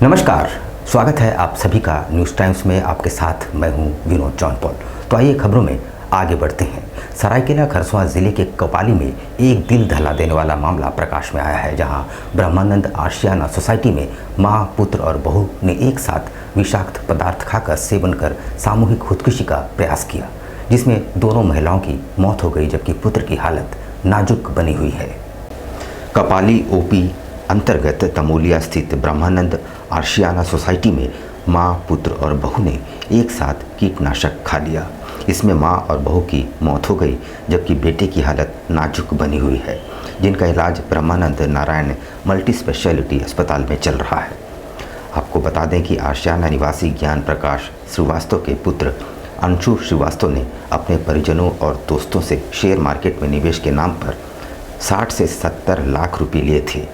नमस्कार, स्वागत है आप सभी का न्यूज़ टाइम्स में। आपके साथ मैं हूं विनोद जौनपुर। तो आइए खबरों में आगे बढ़ते हैं। सरायकेला खरसवां जिले के कपाली में एक दिल दहला देने वाला मामला प्रकाश में आया है, जहां ब्रह्मानंद आशियाना सोसाइटी में मां, पुत्र और बहू ने एक साथ विषाक्त पदार्थ खाकर सेवन कर सामूहिक खुदकुशी का प्रयास किया, जिसमें दोनों महिलाओं की मौत हो गई, जबकि पुत्र की हालत नाजुक बनी हुई है। कपाली ओपी अंतर्गत तमोलिया स्थित ब्रह्मानंद आशियाना सोसाइटी में मां, पुत्र और बहू ने एक साथ कीटनाशक खा लिया। इसमें मां और बहू की मौत हो गई, जबकि बेटे की हालत नाजुक बनी हुई है, जिनका इलाज ब्रह्मानंद नारायण मल्टी स्पेशलिटी अस्पताल में चल रहा है। आपको बता दें कि आशियाना निवासी ज्ञान प्रकाश श्रीवास्तव के पुत्र अंशु श्रीवास्तव ने अपने परिजनों और दोस्तों से शेयर मार्केट में निवेश के नाम पर 60 से 70 लाख रुपए लिए थे।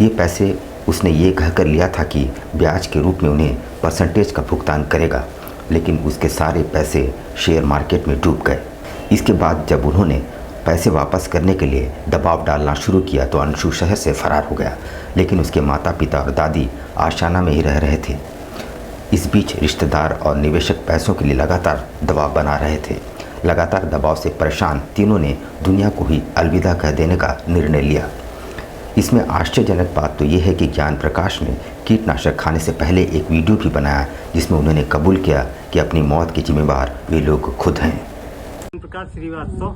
ये पैसे उसने ये कहकर लिया था कि ब्याज के रूप में उन्हें परसेंटेज का भुगतान करेगा, लेकिन उसके सारे पैसे शेयर मार्केट में डूब गए। इसके बाद जब उन्होंने पैसे वापस करने के लिए दबाव डालना शुरू किया तो अंशु शहर से फरार हो गया, लेकिन उसके माता पिता और दादी आशियाना में ही रह रहे थे। इस बीच रिश्तेदार और निवेशक पैसों के लिए लगातार दबाव बना रहे थे। लगातार दबाव से परेशान तीनों ने दुनिया को ही अलविदा कह देने का निर्णय लिया। इसमें आश्चर्यजनक बात तो ये है कि ज्ञान प्रकाश ने कीटनाशक खाने से पहले एक वीडियो भी बनाया, जिसमें उन्होंने कबूल किया कि अपनी मौत के जिम्मेवार वे लोग खुद हैं। प्रकाश श्रीवास्तव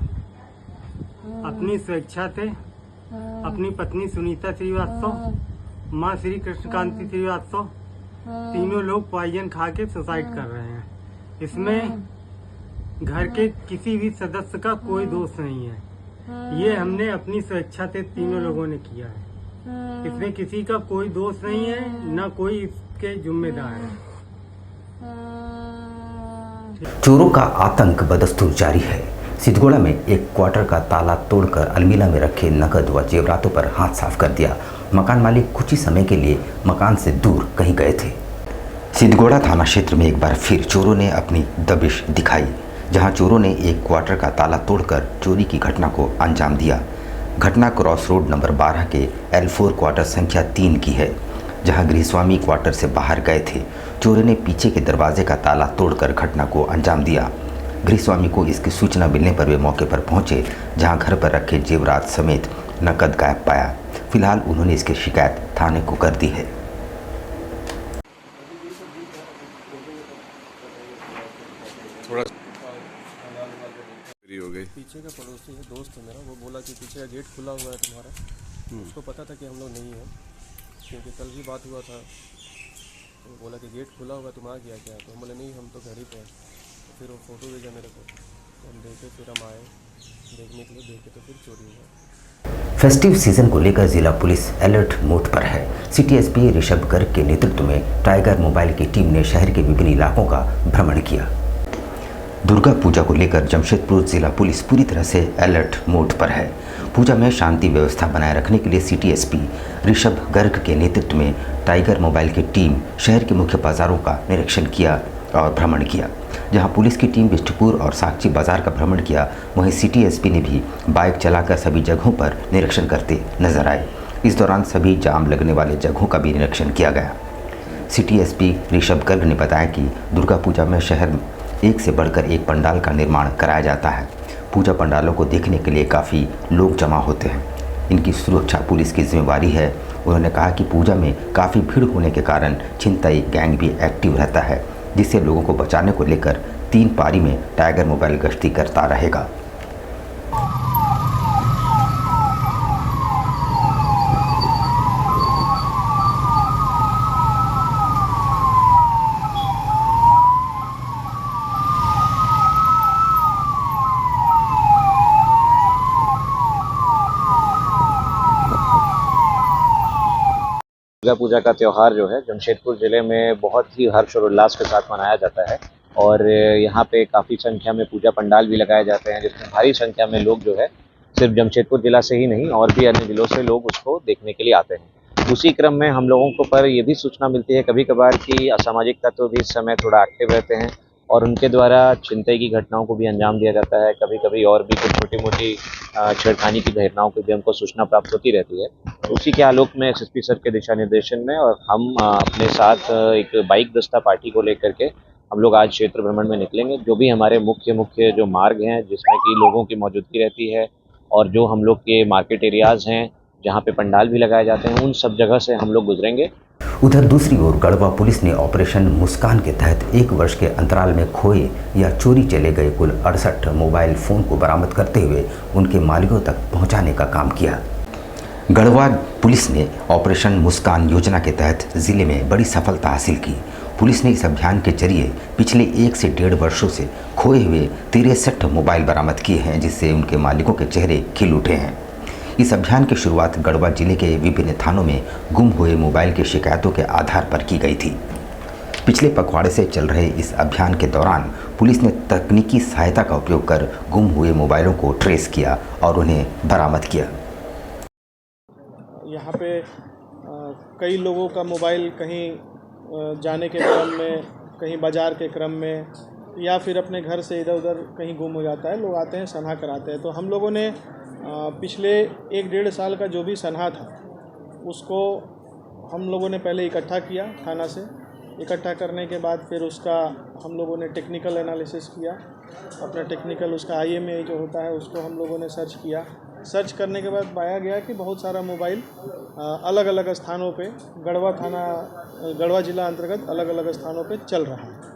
अपनी स्वेच्छा से अपनी पत्नी सुनीता श्रीवास्तव, मां श्री कृष्णकांति श्रीवास्तव, तीनों लोग पॉइजन खा के सुसाइड कर रहे हैं। इसमें घर के किसी भी सदस्य का कोई दोष नहीं है। ये हमने अपनी स्वेच्छा से तीनों लोगों ने किया है। इसमें किसी का कोई दोष नहीं है, न कोई इसके जिम्मेदार है। चोरों का आतंक बदस्तूर जारी है। सिद्धगोड़ा में एक क्वार्टर का ताला तोड़कर अलमीरा में रखे नकद व जेवरातों पर हाथ साफ कर दिया। मकान मालिक कुछ ही समय के लिए मकान से दूर कहीं गए थे। सिद्धगोड़ा थाना क्षेत्र में एक बार फिर चोरों ने अपनी दबिश दिखाई, जहां चोरों ने एक क्वार्टर का ताला तोड़कर चोरी की घटना को अंजाम दिया। घटना क्रॉस रोड नंबर 12 के L4 क्वार्टर संख्या 3 की है, जहां गृहस्वामी क्वार्टर से बाहर गए थे। चोरों ने पीछे के दरवाजे का ताला तोड़कर घटना को अंजाम दिया। गृहस्वामी को इसकी सूचना मिलने पर वे मौके पर पहुंचे, जहां घर पर रखे जेवरात समेत नकद गायब पाया। फिलहाल उन्होंने इसकी शिकायत थाने को कर दी है। हो गई। पीछे का पड़ोसी है, दोस्त है मेरा, वो बोला कि पीछे का गेट खुला हुआ है तुम्हारा। उसको पता था कि हम लोग नहीं हैं, क्योंकि कल भी बात हुआ था। तो बोला कि गेट खुला हुआ, तुम आ गया क्या? तो हम बोले नहीं, हम तो घर ही पे हैं। तो फिर वो फ़ोटो भेजा मेरे को, तो हम देखे, फिर हम आए देखने के लिए, देखे तो फिर चोरी हुआ। फेस्टिव सीजन को लेकर जिला पुलिस अलर्ट मोड पर है। सिटी एसपी ऋषभ गर्ग के नेतृत्व में टाइगर मोबाइल की टीम ने शहर के विभिन्न इलाकों का भ्रमण किया। दुर्गा पूजा को लेकर जमशेदपुर जिला पुलिस पूरी तरह से अलर्ट मोड पर है। पूजा में शांति व्यवस्था बनाए रखने के लिए सिटी एसपी ऋषभ गर्ग के नेतृत्व में टाइगर मोबाइल की टीम शहर के मुख्य बाजारों का निरीक्षण किया और भ्रमण किया। जहां पुलिस की टीम बिष्टुपुर और साक्षी बाजार का भ्रमण किया, वहीं सिटी एसपी ने भी बाइक चलाकर सभी जगहों पर निरीक्षण करते नजर आए। इस दौरान सभी जाम लगने वाले जगहों का भी निरीक्षण किया गया। सिटी एसपी ऋषभ गर्ग ने बताया कि दुर्गा पूजा में शहर एक से बढ़कर एक पंडाल का निर्माण कराया जाता है। पूजा पंडालों को देखने के लिए काफ़ी लोग जमा होते हैं। इनकी सुरक्षा पुलिस की जिम्मेवारी है। उन्होंने कहा कि पूजा में काफ़ी भीड़ होने के कारण छिनतई गैंग भी एक्टिव रहता है, जिससे लोगों को बचाने को लेकर 3 पारी में टाइगर मोबाइल गश्ती करता रहेगा। दुर्गा पूजा का त्यौहार जो है जमशेदपुर ज़िले में बहुत ही हर्ष और उल्लास के साथ मनाया जाता है और यहाँ पे काफ़ी संख्या में पूजा पंडाल भी लगाए जाते हैं, जिसमें भारी संख्या में लोग जो है सिर्फ जमशेदपुर ज़िला से ही नहीं और भी अन्य ज़िलों से लोग उसको देखने के लिए आते हैं। उसी क्रम में हम लोगों को पर ये भी सूचना मिलती है कभी कभार कि असामाजिक तत्व भी इस समय थोड़ा एक्टिव रहते हैं और उनके द्वारा छिनतई की घटनाओं को भी अंजाम दिया जाता है। कभी कभी और भी कुछ छोटी मोटी छेड़खानी की घटनाओं की भी हमको सूचना प्राप्त होती रहती है। उसी के आलोक में एसएसपी सर के दिशा निर्देशन में और हम अपने साथ एक बाइक दस्ता पार्टी को लेकर के हम लोग आज क्षेत्र भ्रमण में निकलेंगे। जो भी हमारे मुख्य जो मार्ग हैं जिसमें कि लोगों की मौजूदगी रहती है और जो हम लोग के मार्केट एरियाज़ हैं जहाँ पे पंडाल भी लगाए जाते हैं, उन सब जगह से हम लोग गुजरेंगे। उधर दूसरी ओर गढ़वा पुलिस ने ऑपरेशन मुस्कान के तहत 1 वर्ष के अंतराल में खोए या चोरी चले गए कुल 68 मोबाइल फ़ोन को बरामद करते हुए उनके मालिकों तक पहुंचाने का काम किया। गढ़वा पुलिस ने ऑपरेशन मुस्कान योजना के तहत जिले में बड़ी सफलता हासिल की। पुलिस ने इस अभियान के जरिए पिछले 1 से 1.5 वर्षों से खोए हुए 63 मोबाइल बरामद किए हैं, जिससे उनके मालिकों के चेहरे खिल उठे हैं। इस अभियान की शुरुआत गढ़वा जिले के विभिन्न थानों में गुम हुए मोबाइल की शिकायतों के आधार पर की गई थी। पिछले पखवाड़े से चल रहे इस अभियान के दौरान पुलिस ने तकनीकी सहायता का उपयोग कर गुम हुए मोबाइलों को ट्रेस किया और उन्हें बरामद किया। यहाँ पे कई लोगों का मोबाइल कहीं जाने के क्रम में, कहीं बाज़ार के क्रम में या फिर अपने घर से इधर उधर कहीं गुम हो जाता है। लोग आते हैं, सनहा कराते हैं। तो हम लोगों ने पिछले 1-1.5 साल का जो भी सनहा था उसको हम लोगों ने पहले इकट्ठा किया थाना से। इकट्ठा करने के बाद फिर उसका हम लोगों ने टेक्निकल एनालिसिस किया। अपना टेक्निकल उसका IMEI जो होता है उसको हम लोगों ने सर्च किया। सर्च करने के बाद पाया गया कि बहुत सारा मोबाइल अलग अलग स्थानों पे गढ़वा जिला अंतर्गत अलग अलग स्थानों पे चल रहा है।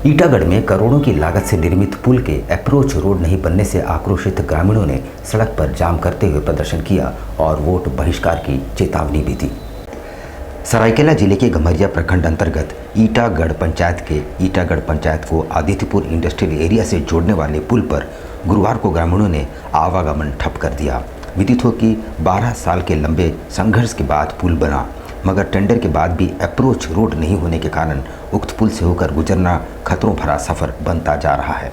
ईटागढ़ में करोड़ों की लागत से निर्मित पुल के अप्रोच रोड नहीं बनने से आक्रोशित ग्रामीणों ने सड़क पर जाम करते हुए प्रदर्शन किया और वोट बहिष्कार की चेतावनी भी दी। सरायकेला जिले के गम्हरिया प्रखंड अंतर्गत ईटागढ़ पंचायत को आदित्यपुर इंडस्ट्रियल एरिया से जोड़ने वाले पुल पर गुरुवार को ग्रामीणों ने आवागमन ठप कर दिया। विदित हो कि 12 साल के लंबे संघर्ष के बाद पुल बना, मगर टेंडर के बाद भी अप्रोच रोड नहीं होने के कारण उक्त पुल से होकर गुजरना खतरों भरा सफ़र बनता जा रहा है।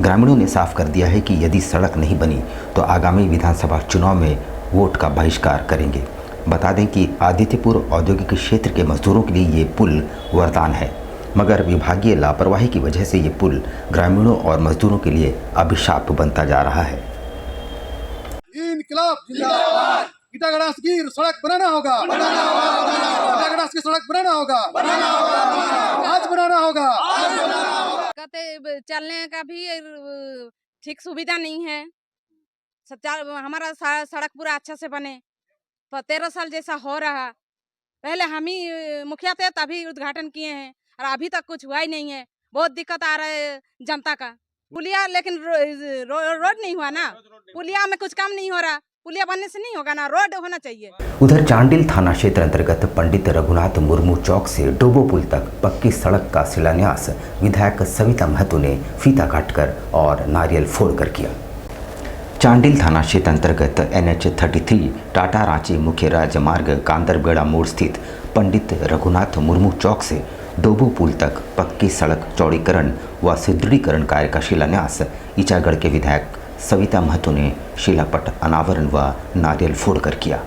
ग्रामीणों ने साफ कर दिया है कि यदि सड़क नहीं बनी तो आगामी विधानसभा चुनाव में वोट का बहिष्कार करेंगे। बता दें कि आदित्यपुर औद्योगिक क्षेत्र के मजदूरों के लिए ये पुल वरदान है, मगर विभागीय लापरवाही की वजह से ये पुल ग्रामीणों और मजदूरों के लिए अभिशाप बनता जा रहा है। इनकलाब जिंदाबाद। ईटागढ़ की सड़क बनाना होगा, ईटागढ़ की सड़क बनाना होगा, आज बनाना होगा। कहते चलने का भी ठीक सुविधा नहीं है। हमारा सड़क पूरा अच्छा से बने। 13 साल जैसा हो रहा, पहले हम ही मुखिया थे तभी उद्घाटन किए हैं और अभी तक कुछ हुआ ही नहीं है। बहुत दिक्कत आ रहा है जनता का। पुलिया लेकिन रोड नहीं हुआ ना, पुलिया में कुछ काम नहीं हो रहा। पुलिया बनने से नहीं होगा ना, रोड होना चाहिए। उधर चांडिल थाना क्षेत्र अंतर्गत पंडित रघुनाथ मुर्मू चौक से डोबो पुल तक पक्की सड़क का शिलान्यास विधायक सविता महतो ने फीता काटकर और नारियल फोड़कर किया। चांडिल थाना क्षेत्र अंतर्गत NH-33 टाटा रांची मुख्य राजमार्ग कांदरबेड़ा मोड़ स्थित पंडित रघुनाथ मुर्मू चौक से डोबो पुल तक पक्की सड़क चौड़ीकरण व सुदृढ़ीकरण कार्य का शिलान्यास ईटागढ़ के विधायक सविता महतो ने शिलापट अनावरण व नारियल फोड़कर किया।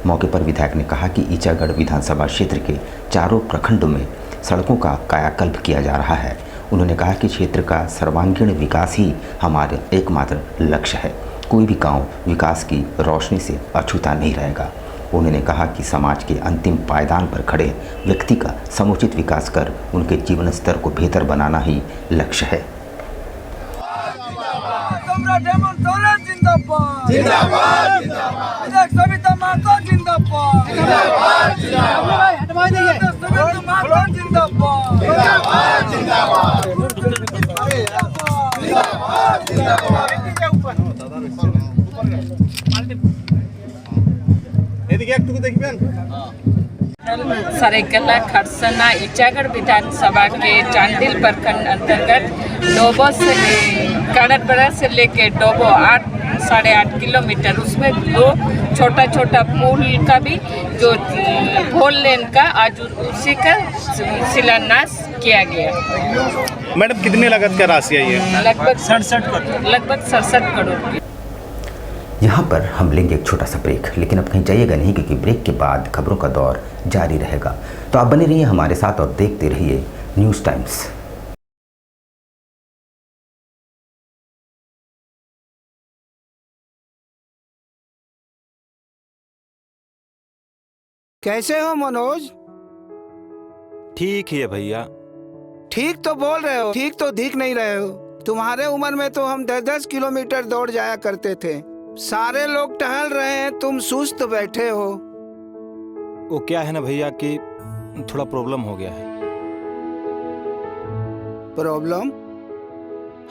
मौके पर विधायक ने कहा कि ईटागढ़ विधानसभा क्षेत्र के चारों प्रखंडों में सड़कों का कायाकल्प किया जा रहा है। उन्होंने कहा कि क्षेत्र का सर्वांगीण विकास ही हमारा एकमात्र लक्ष्य है। कोई भी गांव विकास की रोशनी से अछूता नहीं रहेगा। उन्होंने कहा कि समाज के अंतिम पायदान पर खड़े व्यक्ति का समुचित विकास कर उनके जीवन स्तर को बेहतर बनाना ही लक्ष्य है। सरायकेला खरसना ईटागढ़ विधानसभा के चांडिल प्रखंड अंतर्गत डोबो से कांदरबेड़ा से लेके डोबो 8-8.5 किलोमीटर, उसमें 2 छोटा पुल का भी जो 4 लेन का आज उसी का शिलान्यास किया गया। मैडम कितने लागत का राशि है ये? लगभग 67 करोड़। यहाँ पर हम लेंगे एक छोटा सा ब्रेक, लेकिन अब कहीं जाइएगा नहीं क्योंकि ब्रेक के बाद खबरों का दौर जारी रहेगा। तो आप बने रहिए हमारे साथ और देखते रहिए न्यूज़ टाइम्स। कैसे हो मनोज? ठीक ही है भैया। ठीक तो बोल रहे हो, ठीक तो दिख नहीं रहे हो। तुम्हारे उम्र में तो हम 10-10 किलोमीटर दौड़ जाया करते थे। सारे लोग टहल रहे हैं, तुम सुस्त बैठे हो। वो क्या है ना भैया कि थोड़ा प्रॉब्लम हो गया है। प्रॉब्लम?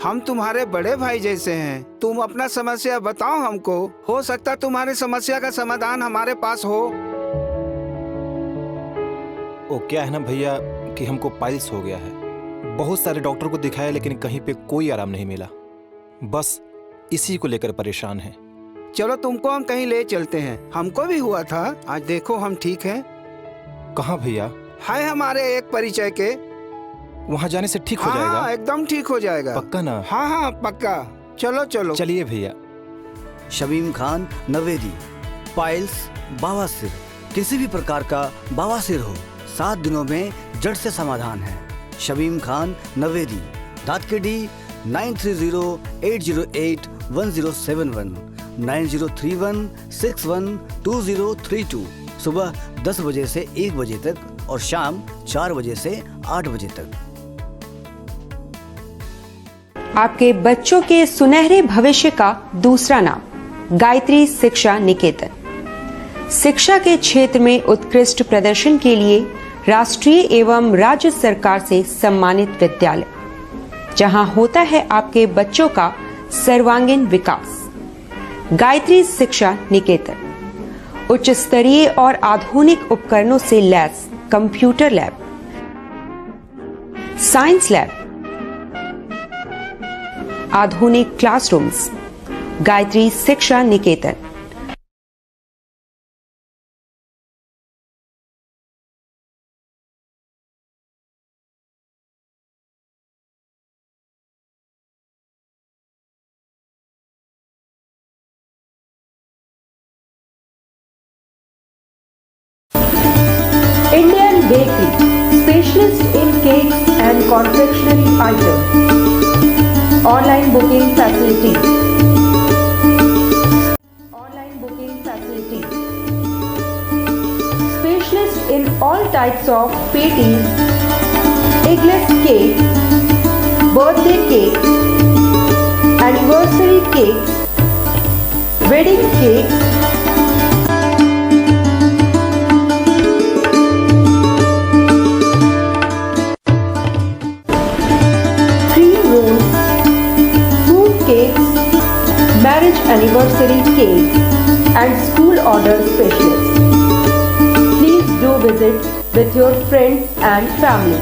हम तुम्हारे बड़े भाई जैसे हैं, तुम अपना समस्या बताओ हमको। हो सकता तुम्हारी समस्या का समाधान हमारे पास हो। वो क्या है ना भैया कि हमको पाइल्स हो गया है। बहुत सारे डॉक्टर को दिखाया लेकिन कहीं पे कोई आराम नहीं मिला। बस इसी को लेकर परेशान है। चलो तुमको हम कहीं ले चलते हैं, हमको भी हुआ था। आज देखो हम ठीक हैं। कहाँ भैया? हाय हमारे एक परिचय के। वहाँ जाने से ठीक हो जाएगा? हाँ, एकदम ठीक हो जाएगा। पक्का ना? हाँ हाँ पक्का। चलो चलो। चलिए भैया। शमीम खान नवेदी। पाइल्स, बवासीर, किसी भी प्रकार का बवासीर हो, 7 दिनों में जड़ से समाधान है। शमीम खान नवेदी, दादकेडी 9308081071 9031612032। सुबह 10 बजे से 1 बजे तक और शाम 4 बजे से 8 बजे तक। आपके बच्चों के सुनहरे भविष्य का दूसरा नाम गायत्री शिक्षा निकेतन। शिक्षा के क्षेत्र में उत्कृष्ट प्रदर्शन के लिए राष्ट्रीय एवं राज्य सरकार से सम्मानित विद्यालय, जहां होता है आपके बच्चों का सर्वांगीण विकास। गायत्री शिक्षा निकेतन उच्च स्तरीय और आधुनिक उपकरणों से lace computer lab, science lab, आधुनिक क्लासरूम्स। गायत्री शिक्षा निकेतन। Indian Bakery, specialist in cakes and confectionery items. Online booking facility. Online booking facility. Specialist in all types of patties, eggless cake, birthday cake, anniversary cakes, wedding cakes, marriage anniversary cake and school order specialist. Please do visit with your friends and family.